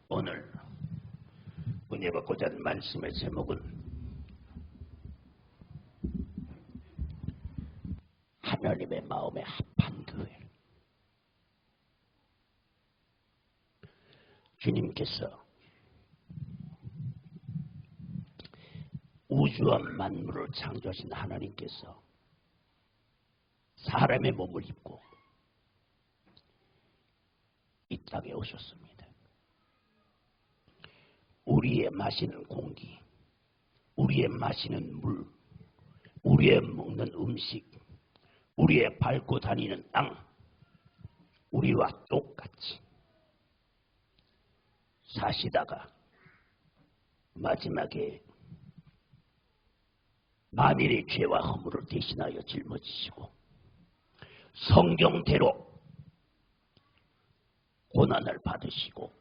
오늘 은혜 받고자 하는 말씀의 제목은 하나님의 마음에 합한 교회. 주님께서 우주와 만물을 창조하신 하나님께서 사람의 몸을 입고 이 땅에 오셨습니다. 우리의 마시는 공기, 우리의 마시는 물, 우리의 먹는 음식, 우리의 밟고 다니는 땅, 우리와 똑같이 사시다가 마지막에 만일의 죄와 허물을 대신하여 짊어지시고 성경대로 고난을 받으시고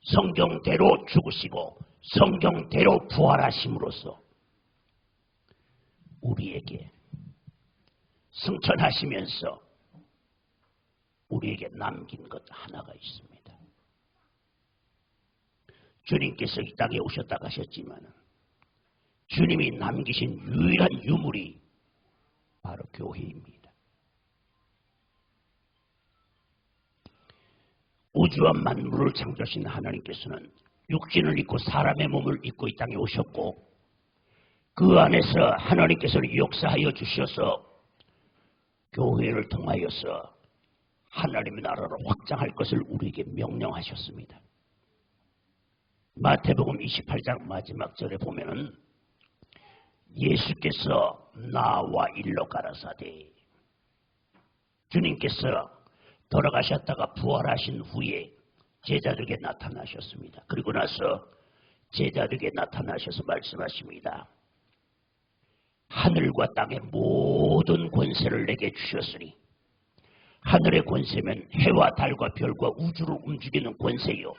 성경대로 죽으시고 성경대로 부활하심으로써 우리에게 승천하시면서 우리에게 남긴 것 하나가 있습니다. 주님께서 이 땅에 오셨다 가셨지만 주님이 남기신 유일한 유물이 바로 교회입니다. 우주와 만물을 창조하신 하나님께서는 육신을 입고 사람의 몸을 입고 이 땅에 오셨고 그 안에서 하나님께서는 역사하여 주셔서 교회를 통하여서 하나님의 나라를 확장할 것을 우리에게 명령하셨습니다. 마태복음 28장 마지막 절에 보면은 예수께서 나와 일러 가라사대, 주님께서 돌아가셨다가 부활하신 후에 제자들에게 나타나셨습니다. 그리고 나서 제자들에게 나타나셔서 말씀하십니다. 하늘과 땅의 모든 권세를 내게 주셨으니, 하늘의 권세면 해와 달과 별과 우주를 움직이는 권세요,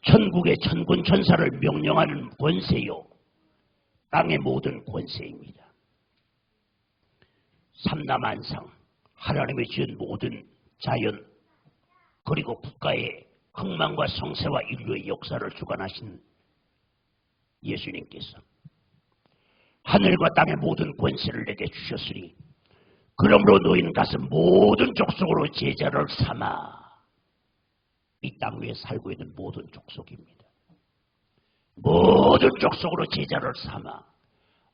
천국의 천군 천사를 명령하는 권세요, 땅의 모든 권세입니다. 삼라만상, 하나님의 지은 모든 자연, 그리고 국가의 흥망과 성세와 인류의 역사를 주관하신 예수님께서 하늘과 땅의 모든 권세를 내게 주셨으니 그러므로 너희는 가서 모든 족속으로 제자를 삼아. 이 땅 위에 살고 있는 모든 족속입니다. 모든 족속으로 제자를 삼아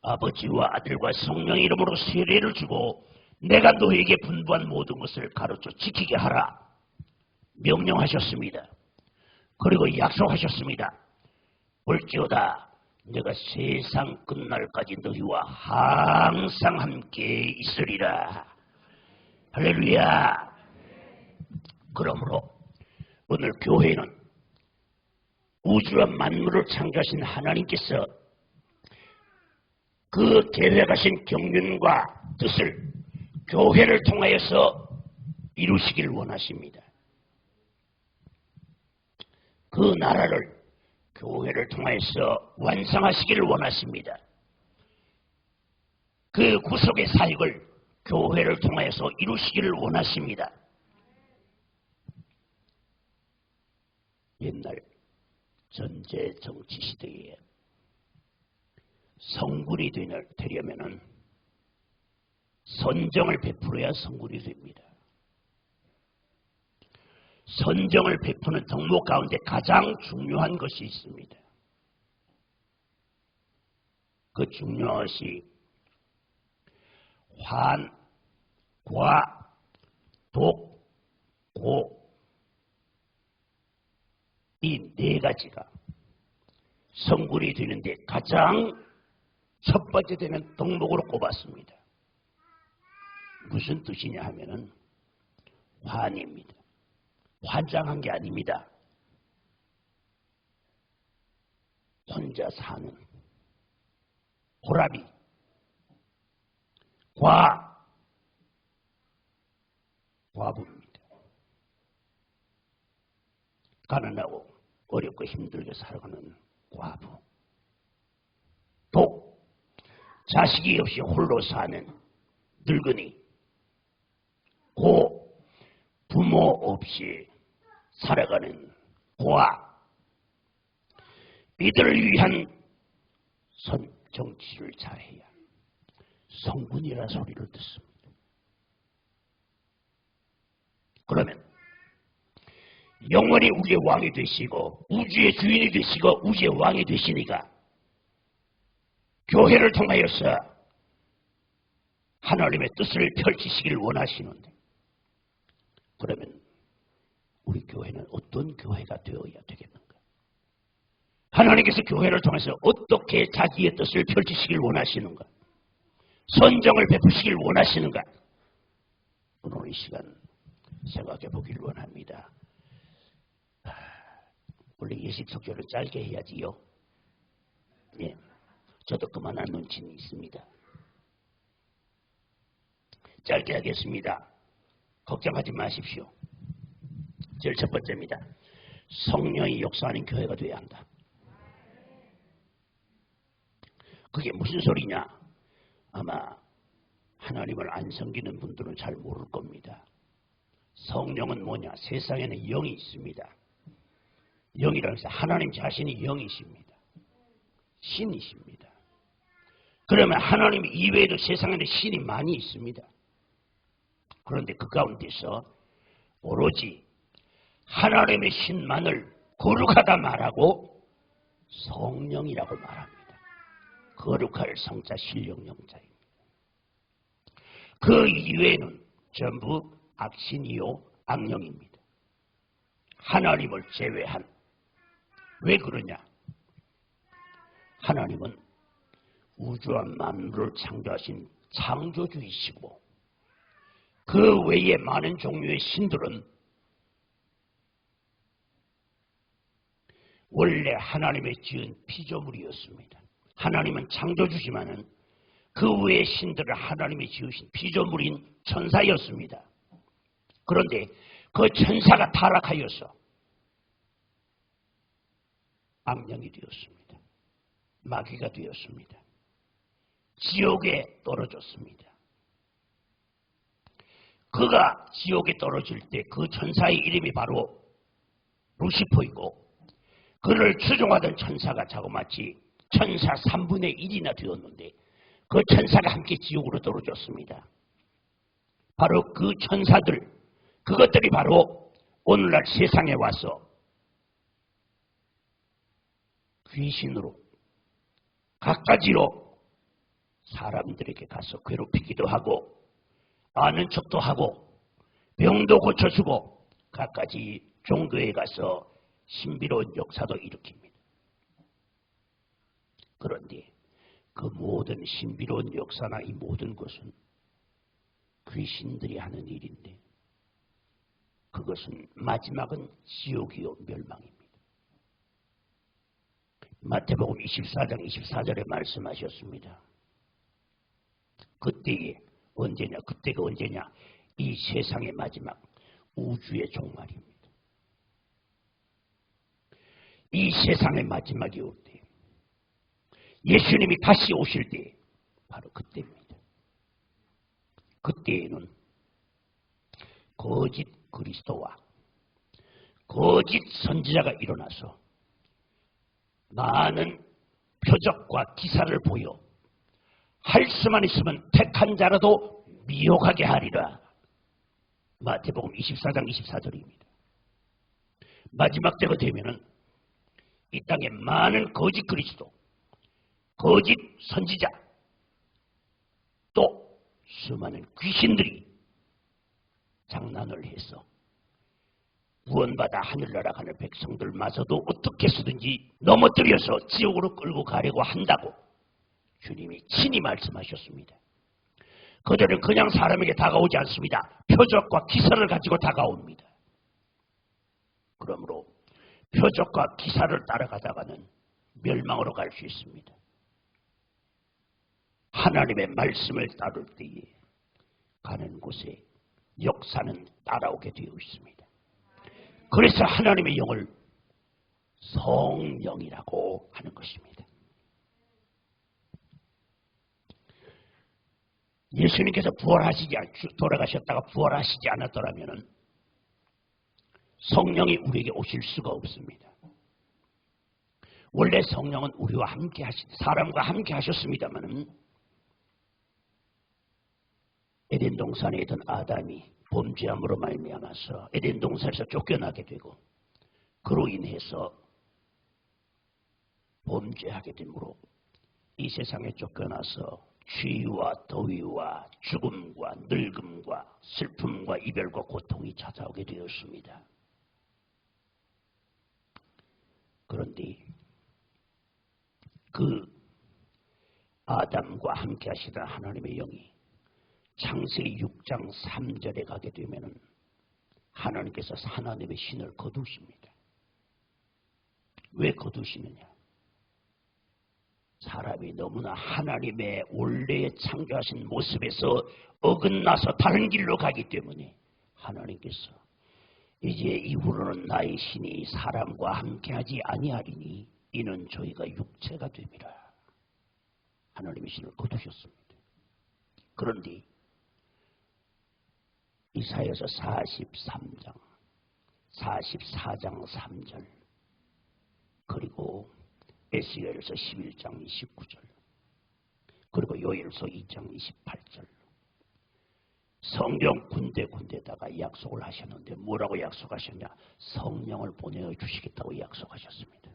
아버지와 아들과 성령의 이름으로 세례를 주고 내가 너희에게 분부한 모든 것을 가르쳐 지키게 하라 명령하셨습니다. 그리고 약속하셨습니다. 볼지어다 내가 세상 끝날까지 너희와 항상 함께 있으리라. 할렐루야. 그러므로 오늘 교회는 우주와 만물을 창조하신 하나님께서 그 계획하신 경륜과 뜻을 교회를 통하여서 이루시길 원하십니다. 그 나라를 교회를 통하여서 완성하시기를 원하십니다. 그 구속의 사역을 교회를 통하여서 이루시기를 원하십니다. 옛날 전제 정치 시대에 성군이 되려면은 선정을 베풀어야 성군이 됩니다. 선정을 베푸는 덕목 가운데 가장 중요한 것이 있습니다. 그 중요한 것이 환, 과, 독, 고, 이 네 가지가 성군이 되는데 가장 첫 번째 되는 덕목으로 꼽았습니다. 무슨 뜻이냐 하면은 환입니다. 환장한 게 아닙니다. 혼자 사는 호라비. 과부입니다. 가난하고 어렵고 힘들게 살아가는 과부. 독, 자식이 없이 홀로 사는 늙은이. 고, 부모 없이 살아가는 고아, 이들을 위한 정치를 잘해야 성군이라 소리를 듣습니다. 그러면 영원히 우리의 왕이 되시고 우주의 주인이 되시고 우주의 왕이 되시니까 교회를 통하여서 하나님의 뜻을 펼치시기를 원하시는데, 그러면 우리 교회는 어떤 교회가 되어야 되겠는가? 하나님께서 교회를 통해서 어떻게 자기의 뜻을 펼치시길 원하시는가? 선정을 베푸시길 원하시는가? 오늘 이 시간 생각해 보기를 원합니다. 원래 예식 석교를 짧게 해야지요. 예, 저도 그만한 눈치는 있습니다. 짧게 하겠습니다. 걱정하지 마십시오. 제일 첫 번째입니다. 성령이 역사하는 교회가 되어야 한다. 그게 무슨 소리냐? 아마 하나님을 안 섬기는 분들은 잘 모를 겁니다. 성령은 뭐냐? 세상에는 영이 있습니다. 영이라는 것은 하나님 자신이 영이십니다. 신이십니다. 그러면 하나님 이외에도 세상에는 신이 많이 있습니다. 그런데 그 가운데서 오로지 하나님의 신만을 거룩하다 말하고 성령이라고 말합니다. 거룩할 성자 신령 영자입니다. 그 이외에는 전부 악신이요 악령입니다. 하나님을 제외한. 왜 그러냐? 하나님은 우주와 만물을 창조하신 창조주이시고 그 외에 많은 종류의 신들은 원래 하나님의 지은 피조물이었습니다. 하나님은 창조주지만은 그 외의 신들은 하나님이 지으신 피조물인 천사였습니다. 그런데 그 천사가 타락하여서 악령이 되었습니다. 마귀가 되었습니다. 지옥에 떨어졌습니다. 그가 지옥에 떨어질 때 그 천사의 이름이 바로 루시퍼이고 그를 추종하던 천사가 자그마치 천사 3분의 1이나 되었는데 그 천사가 함께 지옥으로 떨어졌습니다. 바로 그 천사들, 그것들이 바로 오늘날 세상에 와서 귀신으로 갖가지로 사람들에게 가서 괴롭히기도 하고 아는 척도 하고 병도 고쳐주고 갖가지 종교에 가서 신비로운 역사도 일으킵니다. 그런데 그 모든 신비로운 역사나 이 모든 것은 귀신들이 하는 일인데 그것은 마지막은 지옥이요 멸망입니다. 마태복음 24장 24절에 말씀하셨습니다. 그때에 언제냐? 그때가 언제냐? 이 세상의 마지막 우주의 종말입니다. 이 세상의 마지막이 올 때 예수님이 다시 오실 때 바로 그때입니다. 그때에는 거짓 그리스도와 거짓 선지자가 일어나서 많은 표적과 기사를 보여 할 수만 있으면 택한 자라도 미혹하게 하리라. 마태복음 24장 24절입니다. 마지막 때가 되면은 이 땅에 많은 거짓 그리스도, 거짓 선지자, 또 수많은 귀신들이 장난을 해서 구원받아 하늘나라 가는 백성들마저도 어떻게 해서든지 넘어뜨려서 지옥으로 끌고 가려고 한다고 주님이 친히 말씀하셨습니다. 그들은 그냥 사람에게 다가오지 않습니다. 표적과 기사를 가지고 다가옵니다. 그러므로 표적과 기사를 따라가다가는 멸망으로 갈 수 있습니다. 하나님의 말씀을 따를 때에 가는 곳에 역사는 따라오게 되어 있습니다. 그래서 하나님의 영을 성령이라고 하는 것입니다. 예수님께서 돌아가셨다가 부활하시지 않았더라면 성령이 우리에게 오실 수가 없습니다. 원래 성령은 우리와 함께 사람과 함께 하셨습니다마는 에덴 동산에 있던 아담이 범죄함으로 말미암아서 에덴 동산에서 쫓겨나게 되고 그로 인해서 범죄하게 되므로 이 세상에 쫓겨나서 죄와 더위와 죽음과 늙음과 슬픔과 이별과 고통이 찾아오게 되었습니다. 그런데 그 아담과 함께 하시던 하나님의 영이 창세기 6장 3절에 가게 되면 하나님께서 하나님의 신을 거두십니다. 왜 거두시느냐? 사람이 너무나 하나님의 원래 창조하신 모습에서 어긋나서 다른 길로 가기 때문에 하나님께서 이제 이후로는 나의 신이 사람과 함께하지 아니하리니 이는 저희가 육체가 됨이라. 하나님의 신을 거두셨습니다. 그런데 이사야서 43장, 44장 3절 그리고 에스겔서 11장 29절 그리고 요엘서 2장 28절 성경 군데군데다가 약속을 하셨는데 뭐라고 약속하셨냐? 성령을 보내주시겠다고 약속하셨습니다.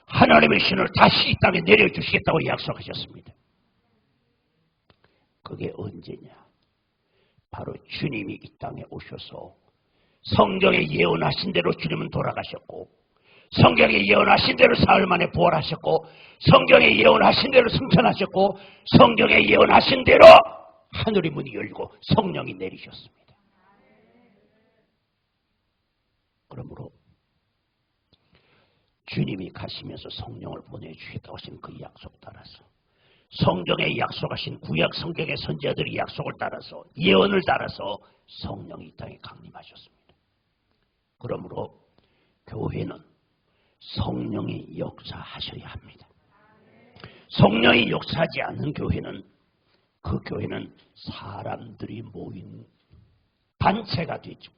하나님의 신을 다시 이 땅에 내려주시겠다고 약속하셨습니다. 그게 언제냐? 바로 주님이 이 땅에 오셔서 성경에 예언하신 대로 주님은 돌아가셨고 성경에 예언하신 대로 사흘 만에 부활하셨고 성경에 예언하신 대로 승천하셨고 성경에 예언하신 대로 하늘의 문이 열리고 성령이 내리셨습니다. 그러므로 주님이 가시면서 성령을 보내주시겠다고 하신 그 약속 따라서 성경에 약속하신 구약 성경의 선지자들의 약속을 따라서 예언을 따라서 성령이 이 땅에 강림하셨습니다. 그러므로 교회는 성령이 역사하셔야 합니다. 성령이 역사하지 않는 교회는 그 교회는 사람들이 모인 단체가 되죠.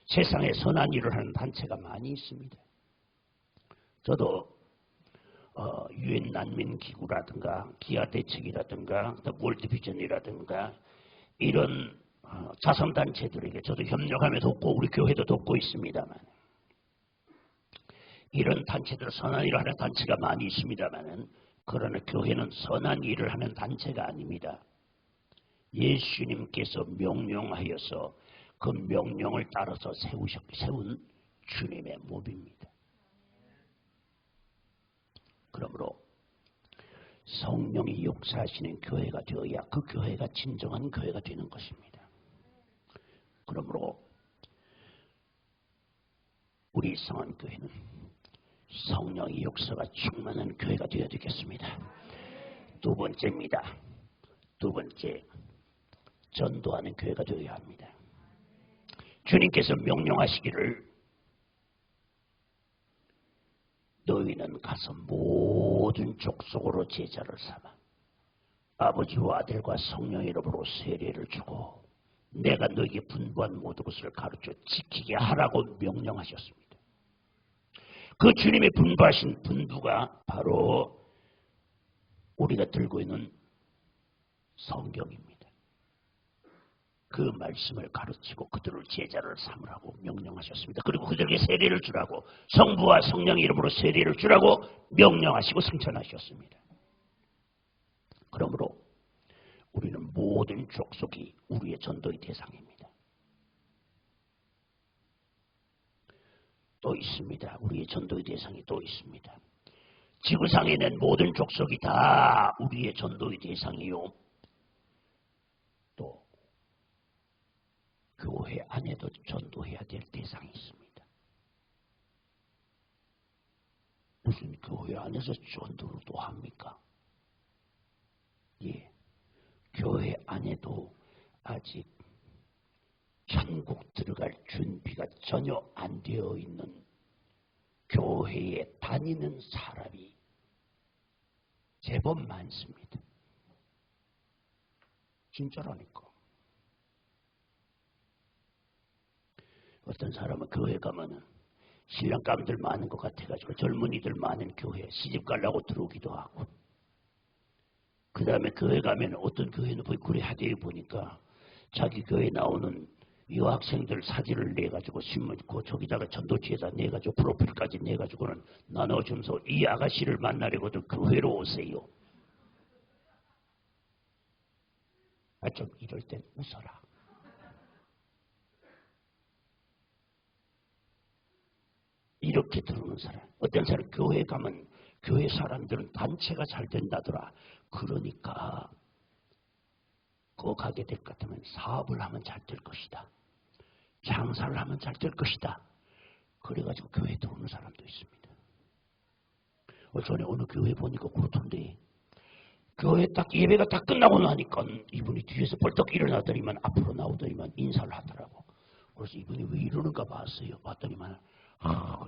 세상에 선한 일을 하는 단체가 많이 있습니다. 저도 유엔 난민 기구라든가 기아 대책이라든가 월드비전이라든가 이런 자선단체들에게 저도 협력하며 돕고 우리 교회도 돕고 있습니다만 이런 단체들 선한 일을 하는 단체가 많이 있습니다만 그러나 교회는 선한 일을 하는 단체가 아닙니다. 예수님께서 명령하여서 그 명령을 따라서 세운 주님의 몸입니다. 그러므로 성령이 역사하시는 교회가 되어야 그 교회가 진정한 교회가 되는 것입니다. 그러므로 우리 성안교회는 성령의 역사가 충만한 교회가 되어야 되겠습니다. 두 번째입니다. 두 번째, 전도하는 교회가 되어야 합니다. 주님께서 명령하시기를 너희는 가서 모든 족속으로 제자를 삼아 아버지와 아들과 성령의 이름으로 세례를 주고 내가 너희에게 분부한 모든 것을 가르쳐 지키게 하라고 명령하셨습니다. 그 주님의 분부하신 분부가 바로 우리가 들고 있는 성경입니다. 그 말씀을 가르치고 그들을 제자를 삼으라고 명령하셨습니다. 그리고 그들에게 세례를 주라고 성부와 성령의 이름으로 세례를 주라고 명령하시고 승천하셨습니다. 그러므로 우리는 모든 족속이 우리의 전도의 대상입니다. 또 있습니다. 우리의 전도의 대상이 또 있습니다. 지구상에 있는 모든 족속이 다 우리의 전도의 대상이요. 또 교회 안에도 전도해야 될 대상이 있습니다. 무슨 교회 안에서 전도를 또 합니까? 예, 교회 안에도 아직 천국 들어갈 준비가 전혀 안 되어 있는 교회에 다니는 사람이 제법 많습니다. 진짜라니까. 어떤 사람은 교회 가면은 신랑감들 많은 것 같아가지고 젊은이들 많은 교회 시집 가려고 들어오기도 하고, 그 다음에 교회 가면 어떤 교회는 그래 하대에 보니까 자기 교회 나오는 여학생들 사진을 내가지고 신문 저기다가 전도지에다 내가지고 프로필까지 내가지고는 나눠주면서 이 아가씨를 만나려고들 교회로 오세요. 좀 이럴 땐 웃어라. 이렇게 들어오는 사람. 어떤 사람 교회 가면 교회 사람들은 단체가 잘 된다더라. 그러니까 그거 가게 될 것 같으면 사업을 하면 잘 될 것이다. 장사를 하면 잘 될 것이다. 그래가지고 교회에 들어오는 사람도 있습니다. 전에 어느 교회 보니까 그렇던데, 교회 딱 예배가 딱 끝나고 나니까 이분이 뒤에서 벌떡 일어나더니만 앞으로 나오더니만 인사를 하더라고. 그래서 이분이 왜 이러는가 봤어요. 봤더니만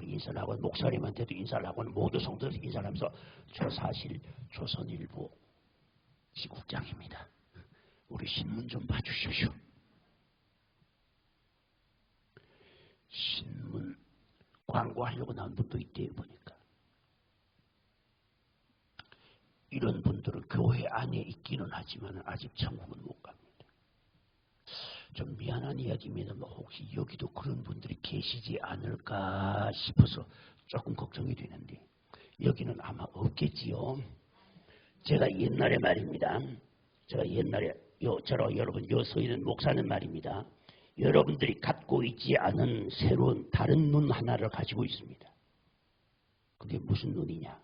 인사를 하고 목사님한테도 인사를 하고 모두 성도들 인사를 하면서 저 사실 조선일보 지국장입니다. 우리 신문 좀 봐주십시오. 신문 광고하려고 나온 분도 있대요. 보니까 이런 분들은 교회 안에 있기는 하지만 아직 천국은 못 갑니다. 좀 미안한 이야기입니다만 혹시 여기도 그런 분들이 계시지 않을까 싶어서 조금 걱정이 되는데, 여기는 아마 없겠지요. 제가 옛날에 말입니다. 제가 옛날에 여러분 서 있는 목사는 말입니다. 여러분들이 갖고 있지 않은 새로운 다른 눈 하나를 가지고 있습니다. 그게 무슨 눈이냐?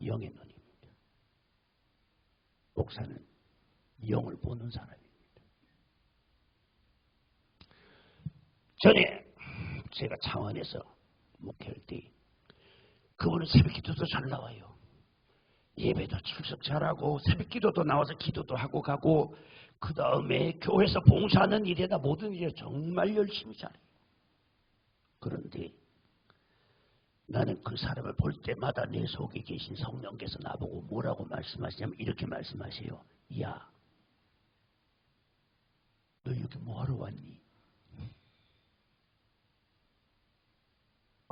영의 눈입니다. 목사는 영을 보는 사람입니다. 전에 제가 창원에서 목회할 때 그분은 새벽기도도 잘 나와요. 예배도 출석 잘하고 새벽기도도 나와서 기도도 하고 가고, 그 다음에 교회에서 봉사하는 일에다 모든 일에 정말 열심히 잘해요. 그런데 나는 그 사람을 볼 때마다 내 속에 계신 성령께서 나보고 뭐라고 말씀하시냐면 이렇게 말씀하세요. 야, 너 여기 뭐하러 왔니?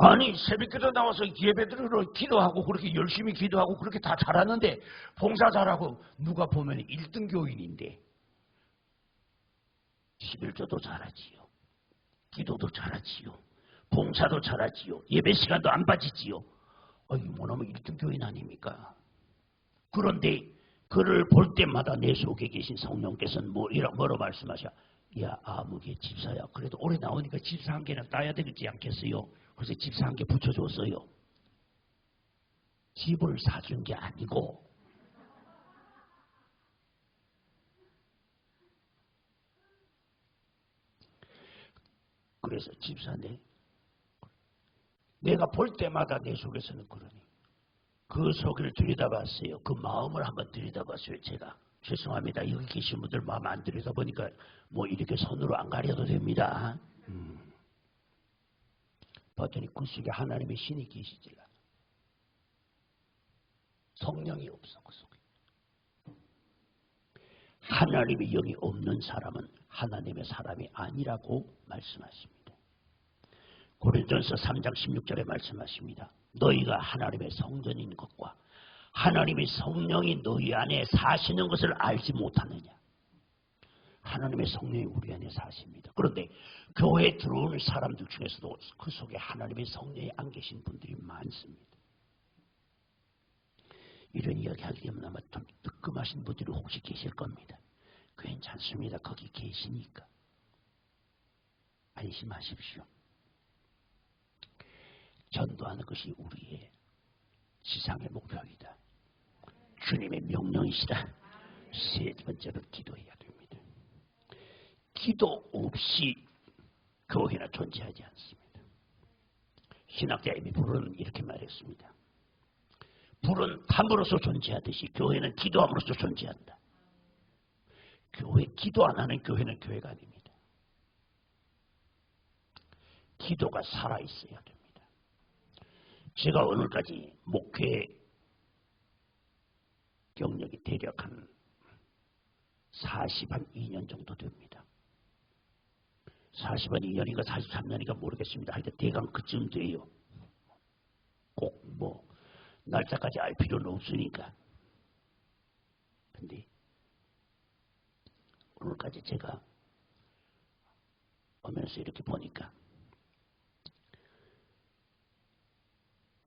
아니 새벽기도 나와서 예배드리러 기도하고 그렇게 열심히 기도하고 그렇게 다 잘하는데, 봉사 잘하고 누가 보면 1등 교인인데 11조도 잘하지요. 기도도 잘하지요. 봉사도 잘하지요. 예배 시간도 안 빠지지요. 뭐냐면 1등 교인 아닙니까? 그런데 그를 볼 때마다 내 속에 계신 성령께서는 뭐로 말씀하셔? 야, 아무개 집사야. 그래도 올해 나오니까 집사 한 개는 따야 되지 않겠어요? 그래서 집사 한 개 붙여줬어요. 집을 사준 게 아니고 그래서 집사네, 내가 볼 때마다 내 속에서는 그러니 그 속을 들여다봤어요. 그 마음을 한번 들여다봤어요. 제가 죄송합니다. 여기 계신 분들 마음 안 들여다보니까 뭐 이렇게 손으로 안 가려도 됩니다. 봤더니 그 속에 하나님의 신이 계시질 않아. 성령이 없어. 그 속에 하나님의 영이 없는 사람은 하나님의 사람이 아니라고 말씀하십니다. 고린도전서 3장 16절에 말씀하십니다. 너희가 하나님의 성전인 것과 하나님의 성령이 너희 안에 사시는 것을 알지 못하느냐. 하나님의 성령이 우리 안에 사십니다. 그런데 교회에 들어오는 사람들 중에서도 그 속에 하나님의 성령이 안 계신 분들이 많습니다. 이런 이야기 하게 되면 아마 좀 뜨끔하신 분들이 혹시 계실 겁니다. 괜찮습니다. 거기 계시니까. 안심하십시오. 전도하는 것이 우리의 지상의 목표이다. 주님의 명령이시다. 세 번째로 기도해야 됩니다. 기도 없이 교회는 존재하지 않습니다. 신학자 에미 브루는 이렇게 말했습니다. 불은 함으로써 존재하듯이 교회는 기도함으로써 존재한다. 교회 기도 안 하는 교회는 교회가 아닙니다. 기도가 살아있어야 됩니다. 제가 오늘까지 목회 경력이 대략 한 42년 정도 됩니다. 42년인가 43년인가 모르겠습니다. 하여튼 대강 그쯤 돼요. 꼭 뭐 날짜까지 알 필요는 없으니까. 근데 오늘까지 제가 오면서 이렇게 보니까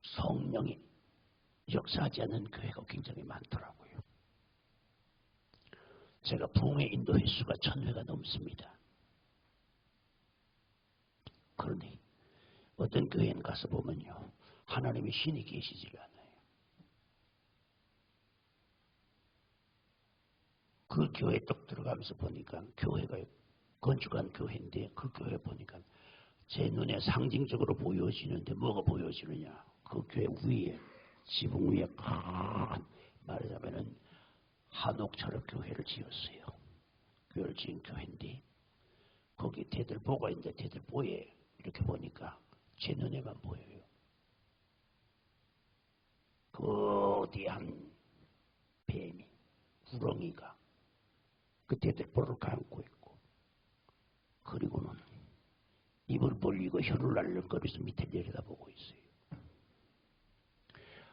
성령이 역사하지 않는 교회가 굉장히 많더라고요. 제가 부흥의 인도 횟수가 1000회가 넘습니다. 그러니 어떤 교회는 가서 보면요, 하나님의 신이 계시지를 않아요. 그 교회 떡 들어가면서 보니까 교회가 건축한 교회인데 그 교회 보니까 제 눈에 상징적으로 보여지는데 뭐가 보여지느냐? 그 교회 위에 지붕 위에 큰 말하자면은 한옥처럼 교회를 지었어요. 교회를 지은 교회인데 거기 대들보가 있는데 대들보에 이렇게 보니까 제 눈에만 보여요. 거대한 뱀이 구렁이가 그 대들보를 감고 있고 그리고는 입을 벌리고 혀를 날름거리면서 밑에 내려다보고 있어요.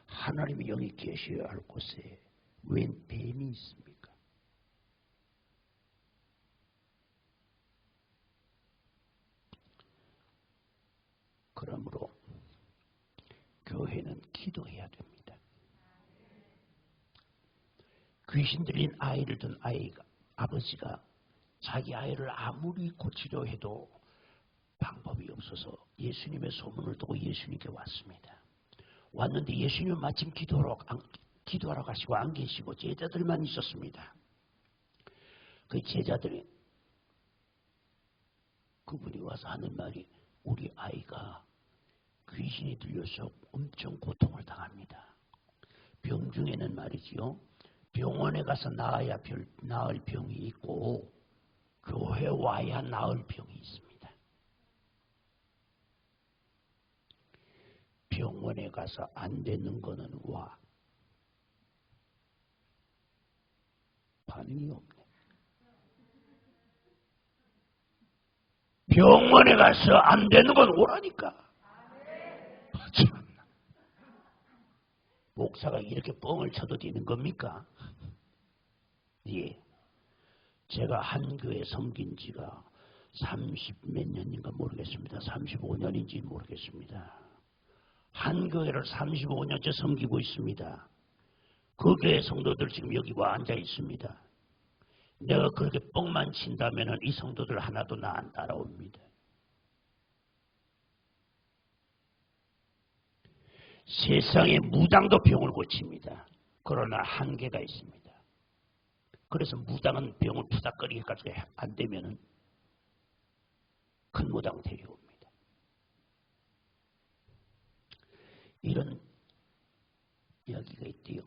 하나님이 여기 계셔야 할 곳에 웬 뱀이 있습니까? 그러므로 교회는 기도해야 됩니다. 귀신 들린 아이를 둔 아버지가 자기 아이를 아무리 고치려 해도 방법이 없어서 예수님의 소문을 듣고 예수님께 왔습니다. 왔는데 예수님은 마침 기도하러 가시고 안 계시고 제자들만 있었습니다. 그 제자들이 그분이 와서 하는 말이 우리 아이가 귀신이 들려서 엄청 고통을 당합니다. 병중에는 말이지요. 병원에 가서 나을 병이 있고 교회 와야 나을 병이 있습니다. 병원에 가서 안 되는 거는 와. 반응이 없네. 병원에 가서 안 되는 건 오라니까. 참나. 목사가 이렇게 뻥을 쳐도 되는 겁니까? 예. 제가 한 교회 섬긴 지가 30몇 년인가 모르겠습니다. 35년인지 모르겠습니다. 한 교회를 35년째 섬기고 있습니다. 그 교회 성도들 지금 여기 와 앉아 있습니다. 내가 그렇게 뻥만 친다면 이 성도들 하나도 나 안 따라옵니다. 세상에 무당도 병을 고칩니다. 그러나 한계가 있습니다. 그래서 무당은 병을 푸닥거리게 해가지고 안 되면은 큰 무당 데려옵니다. 이런 이야기가 있대요.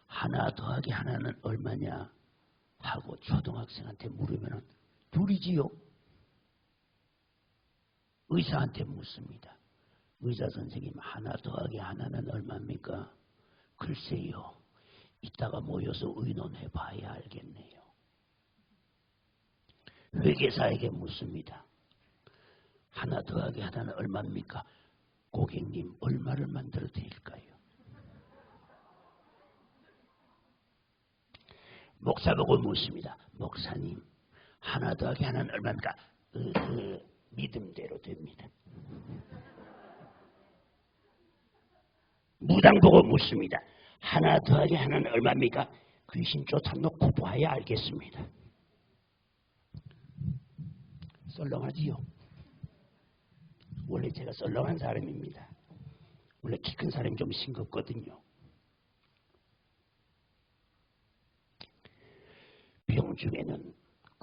하나 더하기 하나는 얼마냐 하고 초등학생한테 물으면 둘이지요. 의사한테 묻습니다. 의사 선생님 하나 더하기 하나는 얼마입니까? 글쎄요. 이따가 모여서 의논해 봐야 알겠네요. 회계사에게 묻습니다. 하나 더하기 하나는 얼마입니까? 고객님 얼마를 만들어 드릴까요? 목사 보고 묻습니다. 목사님 하나 더하기 하나는 얼마입니까? 믿음대로 됩니다. 무당 보고 묻습니다. 하나 더하기 하나는 얼마입니까? 귀신 쫓아놓고 봐야 알겠습니다. 썰렁하지요? 원래 제가 썰렁한 사람입니다. 원래 키 큰 사람이 좀 싱겁거든요. 병 중에는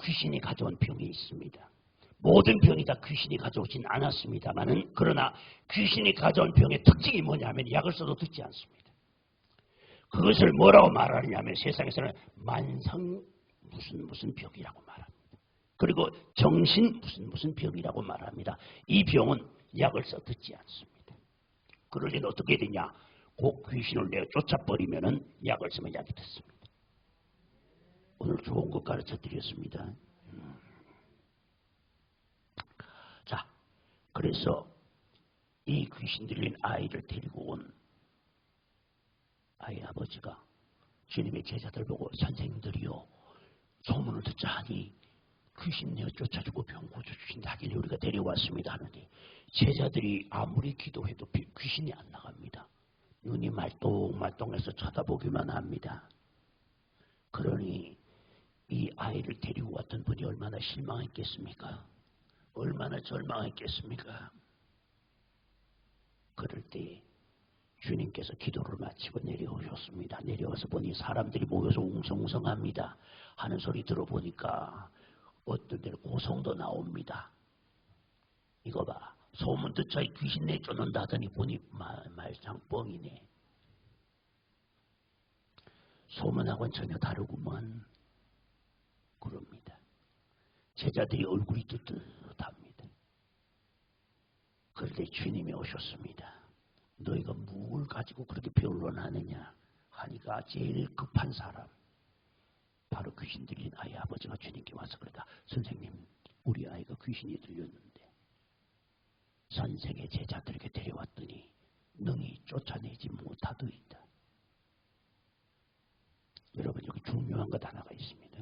귀신이 가져온 병이 있습니다. 모든 병이 다 귀신이 가져오진 않았습니다만은 그러나 귀신이 가져온 병의 특징이 뭐냐면 약을 써도 듣지 않습니다. 그것을 뭐라고 말하느냐면 세상에서는 만성 무슨 병이라고 말합니다. 그리고 정신 무슨 병이라고 말합니다. 이 병은 약을 써 듣지 않습니다. 그럴 때는 어떻게 되냐? 그 귀신을 내가 쫓아버리면은 약을 쓰면 약이 듣습니다. 오늘 좋은 것 가르쳐 드렸습니다. 그래서 이 귀신 들린 아이를 데리고 온 아이 아버지가 주님의 제자들 보고 선생님들이요 소문을 듣자 하니 귀신 내어 쫓아주고 병 고쳐주신다 하길래 우리가 데려왔습니다 하는데 제자들이 아무리 기도해도 귀신이 안 나갑니다. 눈이 말똥말똥해서 쳐다보기만 합니다. 그러니 이 아이를 데리고 왔던 분이 얼마나 실망했겠습니까? 얼마나 절망했겠습니까? 그럴 때 주님께서 기도를 마치고 내려오셨습니다. 내려와서 보니 사람들이 모여서 웅성웅성합니다. 하는 소리 들어보니까 어떤 데는 고성도 나옵니다. 이거 봐. 소문 듣자 귀신 내쫓는다 하더니 보니 말장 뻥이네. 소문하고는 전혀 다르구만. 그럽니다. 제자들이 얼굴이 뜨뜻합니다. 그런데 주님이 오셨습니다. 너희가 뭘 가지고 그렇게 변론하느냐 하니까 제일 급한 사람 바로 귀신 들린 아이 아버지가 주님께 와서 그러다 선생님 우리 아이가 귀신이 들렸는데 선생의 제자들에게 데려왔더니 능히 쫓아내지 못하더이다. 여러분 여기 중요한 것 하나가 있습니다.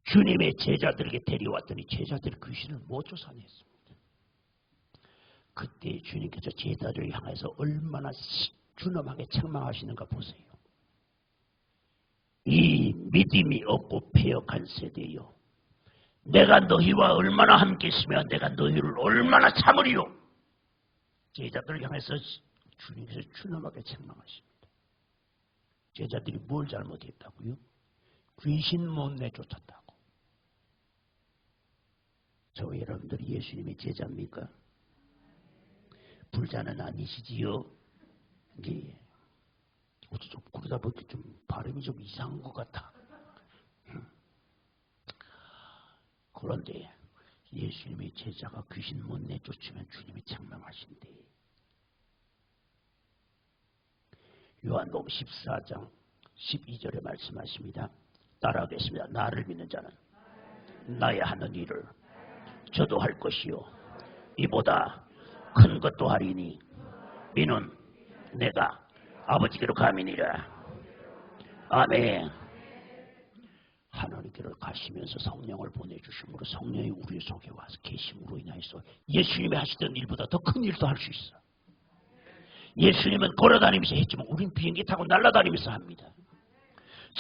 주님의 제자들에게 데려왔더니 제자들이 귀신을 못 쫓아냈습니다. 그때 주님께서 제자들을 향해서 얼마나 준엄하게 책망하시는가 보세요. 이 믿음이 없고 패역한 세대요. 내가 너희와 얼마나 함께 있으며 내가 너희를 얼마나 참으리요. 제자들을 향해서 주님께서 준엄하게 책망하십니다. 제자들이 뭘 잘못했다고요? 귀신 못 내쫓았다고. 저 여러분들이 예수님의 제자입니까? 불자는 아니시지요? 예. 어째 좀 그러다 보니까 좀 발음이 좀 이상한 것 같아. 그런데 예수님의 제자가 귀신 못 내쫓으면 주님이 책망하신대. 요한복음 14장 12절에 말씀하십니다. 따라하겠습니다. 나를 믿는 자는 나의 하는 일을 저도 할 것이요 이보다 큰 것도 하리니 이는 내가 아버지께로 가미니라. 아멘. 하나님께로 가시면서 성령을 보내주심으로 성령이 우리 속에 와서 계심으로 인하여서 예수님이 하시던 일보다 더 큰 일도 할 수 있어. 예수님은 걸어다니면서 했지만 우린 비행기 타고 날아다니면서 합니다.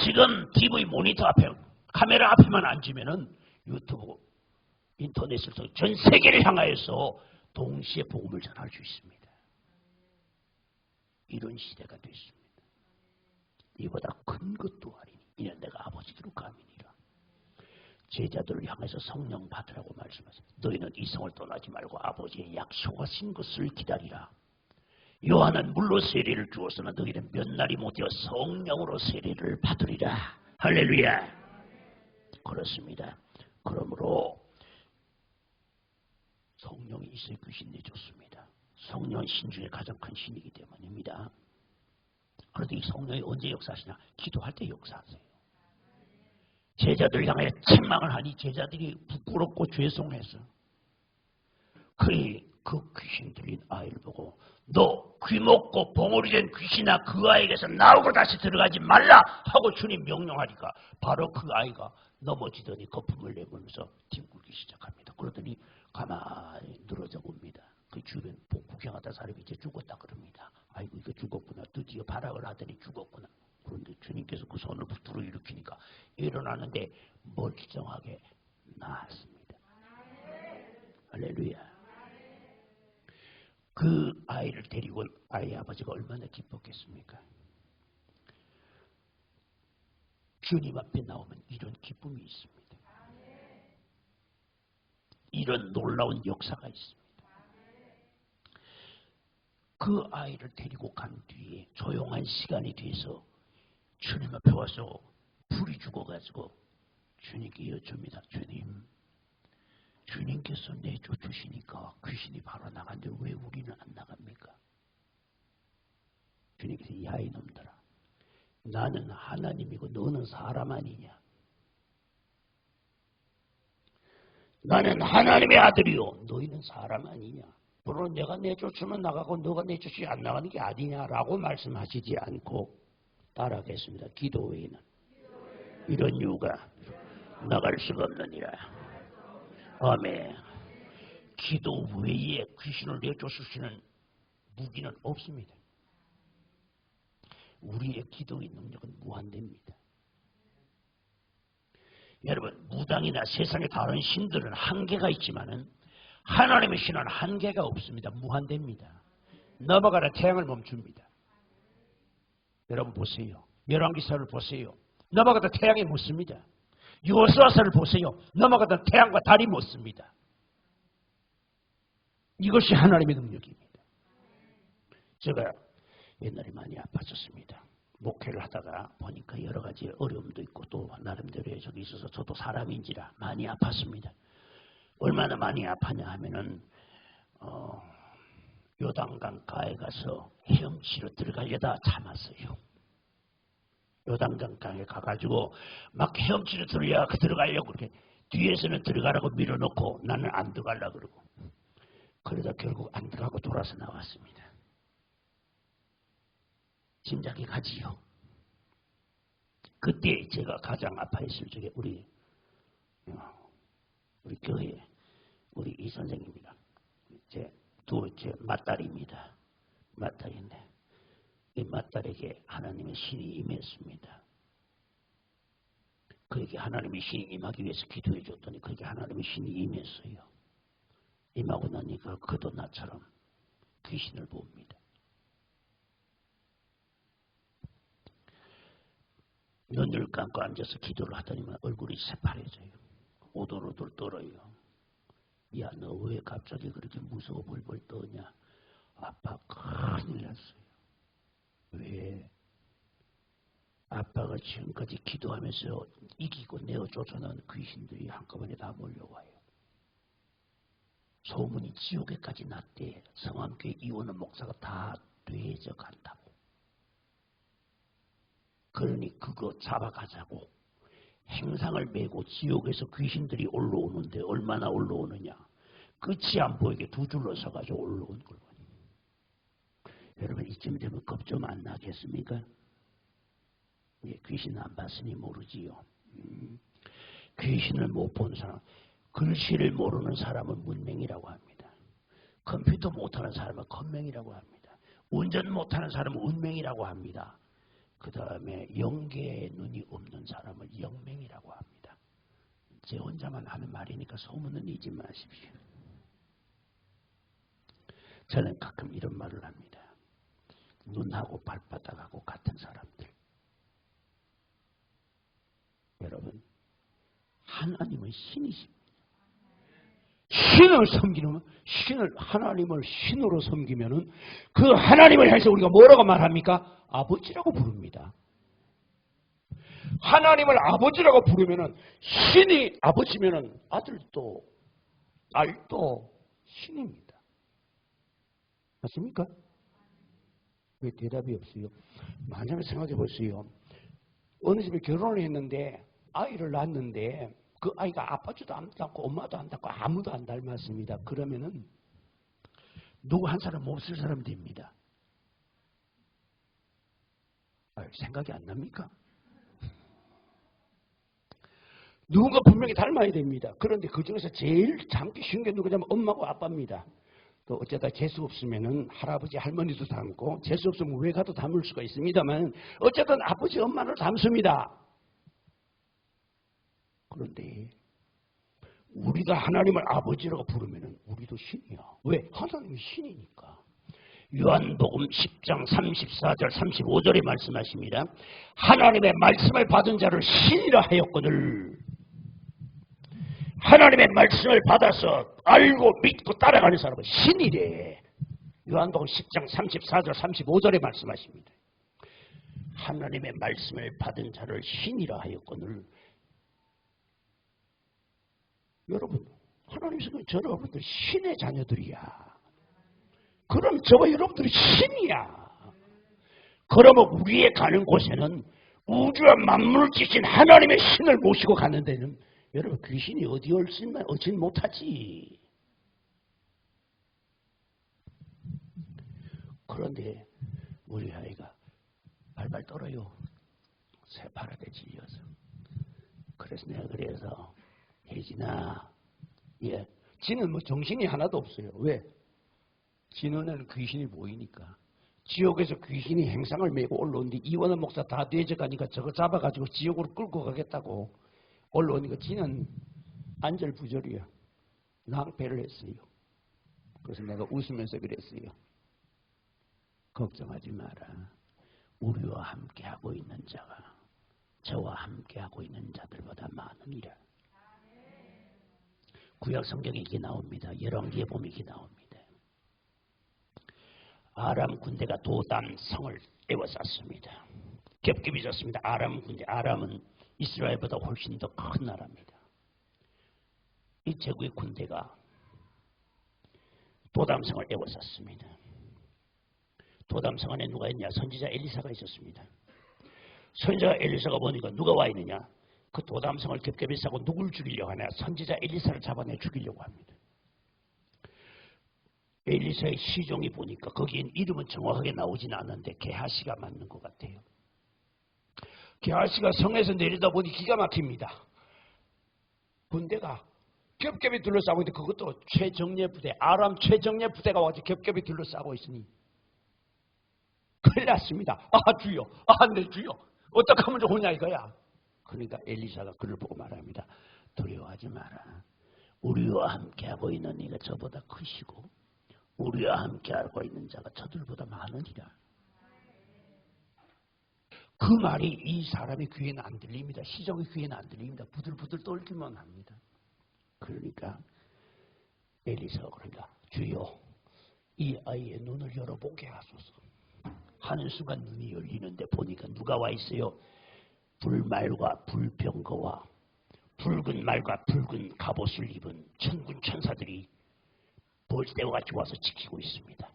지금 TV 모니터 앞에 카메라 앞에만 앉으면은 유튜브 인터넷을 통해 전 세계를 향하여서 동시에 복음을 전할 수 있습니다. 이런 시대가 됐습니다. 이보다 큰 것도 하리니 이는 내가 아버지께로 가미니라. 제자들을 향해서 성령 받으라고 말씀하세요. 너희는 이 성을 떠나지 말고 아버지의 약속하신 것을 기다리라. 요한은 물로 세례를 주었으나 너희는 몇 날이 못되어 성령으로 세례를 받으리라. 할렐루야. 그렇습니다. 그러므로 성령이 있어야 귀신 내줬습니다. 성령은 신 중에 가장 큰 신이기 때문입니다. 그런데 이 성령이 언제 역사하시냐? 기도할 때 역사하세요. 제자들 향해 책망을 하니 제자들이 부끄럽고 죄송해서 그 귀신 들린 아이를 보고 너 귀먹고 봉오리 된 귀신아 그 아이에게서 나오고 다시 들어가지 말라 하고 주님 명령하니까 바로 그 아이가 넘어지더니 거품을 내면서 뒹굴기 시작합니다. 그러더니 가만히 늘어져 봅니다. 그 주변 구경하다 사람이 이제 죽었다 그럽니다. 아이고 이거 죽었구나. 드디어 발악을 하더니 죽었구나. 그런데 주님께서 그 손을 불 일으키니까 일어나는데 멀쩡하게 나았습니다. 할렐루야. 그 아이를 데리고 온 아이 아버지가 얼마나 기뻤겠습니까? 주님 앞에 나오면 이런 기쁨이 있습니다. 이런 놀라운 역사가 있습니다. 그 아이를 데리고 간 뒤에 조용한 시간이 돼서 주님 앞에 와서 불이 죽어가지고 주님께 여쭙니다. 주님께서 내쫓으시니까 귀신이 바로 나간데 왜 우리는 안 나갑니까? 주님께서 야 이놈들아 나는 하나님이고 너는 사람 아니냐? 나는 하나님의 아들이요 너희는 사람 아니냐. 물론 내가 내쫓으면 나가고 너가 내쫓지 안 나가는 게 아니냐라고 말씀하시지 않고 따라하겠습니다. 기도 외에는 이런 이유가 나갈 수가 없느니라. 아멘. 기도 외에 귀신을 내쫓을 수 있는 무기는 없습니다. 우리의 기도의 능력은 무한대입니다. 여러분, 무당이나 세상의 다른 신들은 한계가 있지만은 하나님의 신은 한계가 없습니다. 무한대입니다. 넘어가는 태양을 멈춥니다. 여러분 보세요. 열왕기사를 보세요. 넘어가던 태양이 묻습니다. 여호수아서를 보세요. 넘어가던 태양과 달이 묻습니다. 이것이 하나님의 능력입니다. 제가 옛날에 많이 아팠었습니다. 목회를 하다가 보니까 여러 가지 어려움도 있고 또 나름대로의 적이 있어서 저도 사람인지라 많이 아팠습니다. 얼마나 많이 아팠냐 하면은 요단강가에 가서 헤엄치러 들어가려다 참았어요. 요단강가에 가가지고 막 헤엄치러 들어가려고 그렇게 뒤에서는 들어가라고 밀어넣고 나는 안 들어가려고 그러고 그러다 결국 안 들어가고 돌아서 나왔습니다. 짐작이 가지요. 그때 제가 가장 아파했을 적에 우리 교회 우리 이 선생님이랑 제 맏딸입니다. 맏딸인데 이 맏딸에게 하나님의 신이 임했습니다. 그에게 하나님의 신이 임하기 위해서 기도해 줬더니 그에게 하나님의 신이 임했어요. 임하고 나니까 그도 나처럼 귀신을 봅니다. 눈을 감고 앉아서 기도를 하더니만 얼굴이 새파래져요. 오돌오돌 떨어요. 야, 너 왜 갑자기 그렇게 무서워 벌벌 떠냐? 아빠 큰일 났어요. 왜? 아빠가 지금까지 기도하면서 이기고 내어 쫓아나온 귀신들이 한꺼번에 다 몰려와요. 소문이 지옥에까지 났대. 성암교회 이원은 목사가 다 되져 간다고. 그러니 그거 잡아가자고 행상을 메고 지옥에서 귀신들이 올라오는데 얼마나 올라오느냐. 끝이 안 보이게 두 줄로 서가지고 올라온 걸 보니. 여러분 이쯤 되면 겁 좀 안 나겠습니까? 예, 귀신 안 봤으니 모르지요. 귀신을 못 본 사람, 글씨를 모르는 사람은 문맹이라고 합니다. 컴퓨터 못하는 사람은 건맹이라고 합니다. 운전 못하는 사람은 운맹이라고 합니다. 그 다음에 영계에 눈이 없는 사람을 영맹이라고 합니다. 제 혼자만 하는 말이니까 소문은 잊지 마십시오. 저는 가끔 이런 말을 합니다. 눈하고 발바닥하고 같은 사람들. 여러분, 하나님은 신이십니다. 신을 섬기는, 하나님을 신으로 섬기면은 그 하나님을 해서 우리가 뭐라고 말합니까? 아버지라고 부릅니다. 하나님을 아버지라고 부르면은 신이 아버지면은 아들도 딸도 신입니다. 맞습니까? 왜 대답이 없어요? 만약에 생각해 보세요. 어느 집에 결혼을 했는데 아이를 낳았는데 그 아이가 아빠도 안 닮고 엄마도 안 닮고 아무도 안 닮았습니다. 그러면은 누구 한 사람 못 쓸 사람 됩니다. 생각이 안 납니까? 누군가 분명히 닮아야 됩니다. 그런데 그 중에서 제일 닮기 쉬운 게 누구냐면 엄마고 아빠입니다. 또 어쩌다 재수 없으면은 할아버지 할머니도 닮고 재수 없으면 외가도 닮을 수가 있습니다만 어쨌든 아버지 엄마를 닮습니다. 그런데 우리가 하나님을 아버지라고 부르면은 우리도 신이야. 왜? 하나님이 신이니까. 요한복음 10장 34절 35절에 말씀하십니다. 하나님의 말씀을 받은 자를 신이라 하였거늘. 하나님의 말씀을 받아서 알고 믿고 따라가는 사람은 신이래. 요한복음 10장 34절 35절에 말씀하십니다. 하나님의 말씀을 받은 자를 신이라 하였거늘. 여러분, 하나님께서는 저 여러분들 신의 자녀들이야. 그럼 저와 여러분들이 신이야. 그러면 우리의 가는 곳에는 우주와 만물을 지신 하나님의 신을 모시고 가는 데는 여러분 귀신이 어디 얼씬 못하지. 그런데 우리 아이가 발발 떨어요. 새파랗게 질려서. 그래서 내가 그래서 혜진아, 예, 지는 뭐 정신이 하나도 없어요. 왜? 지 눈에는 귀신이 보이니까. 지옥에서 귀신이 행상을 메고 올라오는데 이원호 목사 다 돼져가니까 저거 잡아가지고 지옥으로 끌고 가겠다고 올라오니까 지는 안절부절이야. 낭패를 했어요. 그래서 내가 웃으면서 그랬어요. 걱정하지 마라. 우리와 함께하고 있는 자가 저와 함께하고 있는 자들보다 많으니라. 구약 성경에 이게 나옵니다. 열왕기에 보면 이게 나옵니다. 아람 군대가 도담 성을 에워쌌습니다. 겹겹이 졌습니다. 아람 군대. 아람은 이스라엘보다 훨씬 더 큰 나라입니다. 이 제국의 군대가 도담성을 에워쌌습니다. 도담성 안에 누가 있냐? 선지자 엘리사가 있었습니다. 선지자 엘리사가 보니까 누가 와 있느냐? 그 도담성을 겹겹이 싸고 누굴 죽이려고 하냐? 선지자 엘리사를 잡아내 죽이려고 합니다. 엘리사의 시종이 보니까 거기엔 이름은 정확하게 나오진 않는데 게하시가 맞는 것 같아요. 게하시가 성에서 내리다 보니 기가 막힙니다. 군대가 겹겹이 둘러싸고 있는데 그것도 최정예 부대, 아람 최정예 부대가 와서 겹겹이 둘러싸고 있으니 큰일 났습니다. 아 주여, 네 주여, 어떻게 하면 좋으냐 이거야. 그러니까 엘리사가 그를 보고 말합니다. 두려워하지 마라. 우리와 함께하고 있는 이가 저보다 크시고 우리와 함께하고 있는 자가 저들보다 많으니라. 그 말이 이 사람의 귀에는 안 들립니다. 시종의 귀에는 안 들립니다. 부들부들 떨기만 합니다. 그러니까 엘리사가 그러니까 주여 이 아이의 눈을 열어보게 하소서 하는 순간 눈이 열리는데 보니까 누가 와 있어요? 불말과 불병거와 붉은 말과 붉은 갑옷을 입은 천군 천사들이 볼때와 같이 와서 지키고 있습니다.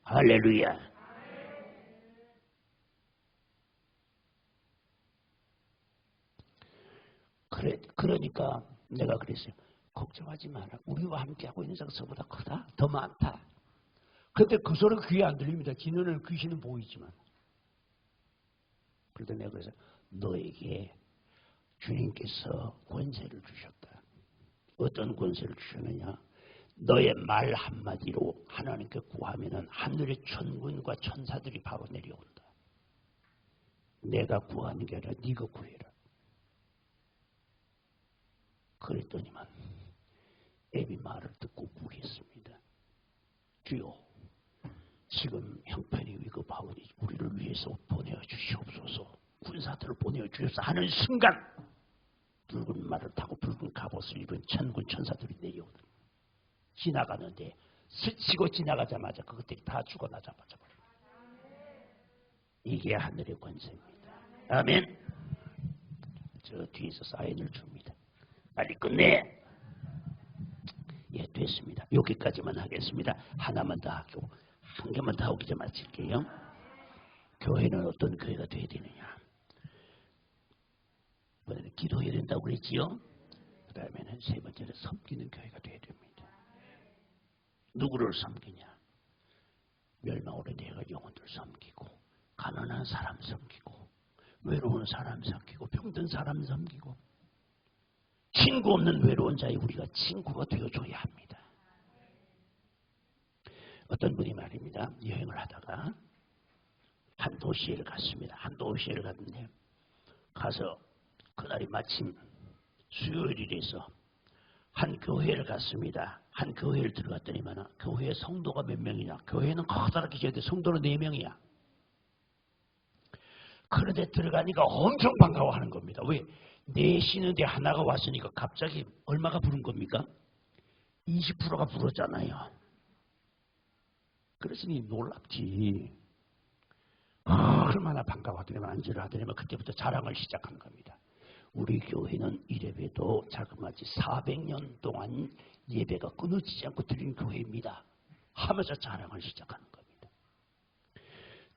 할렐루야. 그러니까 내가 그랬어요. 걱정하지 마라. 우리와 함께하고 있는 자가 저보다 크다. 더 많다. 그런데 그 소리가 귀에 안 들립니다. 지 눈에는 귀신은 보이지만. 그런데 내가 그래서 너에게 주님께서 권세를 주셨다. 어떤 권세를 주셨느냐? 너의 말 한마디로 하나님께 구하면은 하늘의 천군과 천사들이 바로 내려온다. 내가 구하는 게 아니라 네가 구해라. 그랬더니만 애비 말을 듣고 구했습니다. 주여, 지금 형편이 위급하오니 우리를 위해서 보내주시옵소서. 군사들을 보내주셔서 하는 순간 붉은 말을 타고 붉은 갑옷을 입은 천군 천사들이 내려오더니 지나가는데 스치고 지나가자마자 그것들이 다 죽어나자마자 이게 하늘의 권세입니다. 아멘. 저 뒤에서 사인을 줍니다. 빨리 끝내. 예, 됐습니다. 여기까지만 하겠습니다. 하나만 더 하고 한 개만 더 하고 이제 마칠게요. 교회는 어떤 교회가 돼야 되느냐? 이번에는 기도해야 된다고 그랬지요. 그 다음에는 세 번째는 섬기는 교회가 돼야 됩니다. 누구를 섬기냐? 멸망으로 내가 영혼들 섬기고 가난한 사람 섬기고 외로운 사람 섬기고 병든 사람 섬기고 친구 없는 외로운 자에 우리가 친구가 되어줘야 합니다. 어떤 분이 말입니다. 여행을 하다가 한 도시에 갔습니다. 한 도시에 갔는데 가서 그날이 마침 수요일이라서 한 교회를 갔습니다. 한 교회를 들어갔더니만 교회 성도가 몇 명이냐? 교회는 커다랗게 지었는데 성도는 4명이야. 그런데 들어가니까 엄청 반가워하는 겁니다. 왜? 내쉬는데 하나가 왔으니까 갑자기 얼마가 부른 겁니까? 20%가 불었잖아요. 그랬으니 놀랍지. 얼마나 반가워하더니만 안지를 하더니만 그때부터 자랑을 시작한 겁니다. 우리 교회는 이래봬도 자그마치 400년 동안 예배가 끊어지지 않고 드린 교회입니다. 하면서 자랑을 시작하는 겁니다.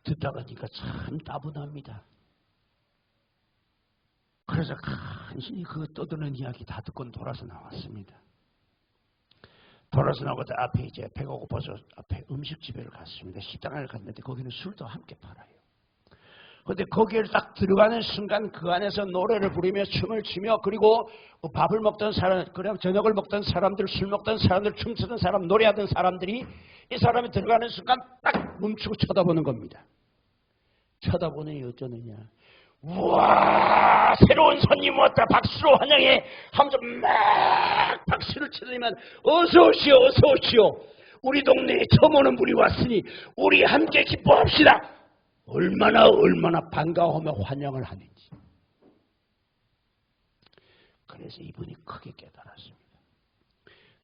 듣다 보니까 참 따분합니다. 그래서 간신히 그 떠드는 이야기 다 듣고 돌아서 나왔습니다. 돌아서 나오고 앞에 이제 배가 고파서 앞에 음식집에를 갔습니다. 식당을 갔는데 거기는 술도 함께 팔아요. 그런데 거기에 딱 들어가는 순간 그 안에서 노래를 부르며 춤을 추며 그리고 밥을 먹던 사람, 그냥 저녁을 먹던 사람들, 술 먹던 사람들, 춤추던 사람, 노래하던 사람들이 이 사람이 들어가는 순간 딱 멈추고 쳐다보는 겁니다. 쳐다보니 어쩌느냐. 우와, 새로운 손님 왔다. 박수로 환영해. 하면서 막 박수를 치더니만 어서 오시오, 어서 오시오. 우리 동네에 처음 오는 분이 왔으니 우리 함께 기뻐합시다. 얼마나 반가워하며 환영을 하는지. 그래서 이분이 크게 깨달았습니다.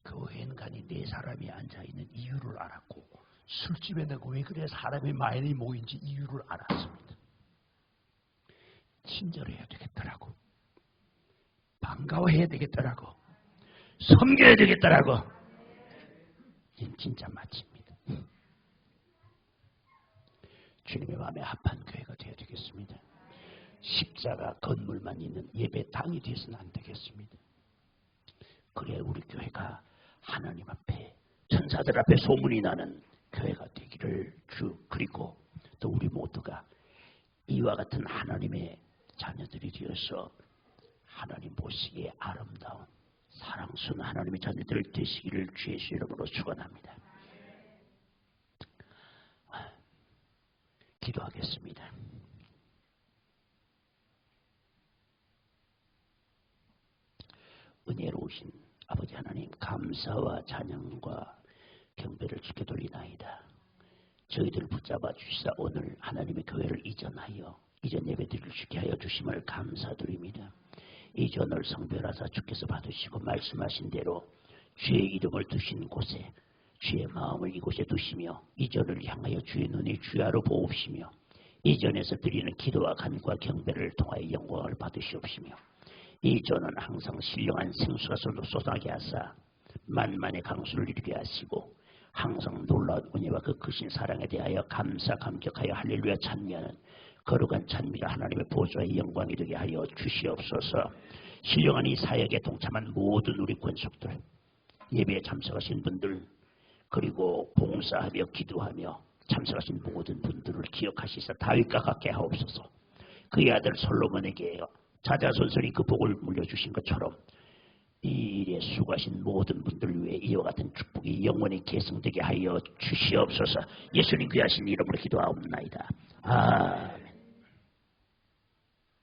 그 웬간히 네 사람이 앉아있는 이유를 알았고 술집에 내가 왜 그래 사람이 많이 모인지 이유를 알았습니다. 친절해야 되겠더라고. 반가워해야 되겠더라고. 섬겨야 되겠더라고. 진짜 마칩니다. 주님의 마음에 합한 교회가 되어야 되겠습니다. 십자가 건물만 있는 예배당이 되어서는 안 되겠습니다. 그래야 우리 교회가 하나님 앞에 천사들 앞에 소문이 나는 교회가 되기를 그리고 또 우리 모두가 이와 같은 하나님의 자녀들이 되어서 하나님 보시기에 아름다운 사랑스러운 하나님의 자녀들 되시기를 주의 이름으로 축원합니다. 기도하겠습니다. 은혜로우신 아버지 하나님, 감사와 찬양과 경배를 주께 돌리나이다. 저희들을 붙잡아 주시사 오늘 하나님의 교회를 이전 예배드릴 수 있게 하여 주심을 감사드립니다. 이전을 성별하사 주께서 받으시고 말씀하신 대로 주의 이름을 두신 곳에 주의 마음을 이곳에 두시며 이전을 향하여 주의 눈이 주야로 보옵시며 이전에서 드리는 기도와 간구와 경배를 통하여 영광을 받으시옵시며 이전은 항상 신령한 생수가 쏟아나게 하사 만만의 강수를 이루게 하시고 항상 놀라운 은혜와 그 크신 사랑에 대하여 감격하여 할렐루야 찬미하는 거룩한 찬미가 하나님의 보좌의 영광이 되게 하여 주시옵소서. 신령한 이 사역에 동참한 모든 우리 권속들, 예배에 참석하신 분들, 그리고 봉사하며 기도하며 참석하신 모든 분들을 기억하시사 다윗과 같게 하옵소서. 그의 아들 솔로몬에게 자자손손이 그 복을 물려주신 것처럼 이 일에 수고하신 모든 분들 위해 이와 같은 축복이 영원히 계승되게 하여 주시옵소서. 예수님 귀하신 이름으로 기도하옵나이다. 아멘.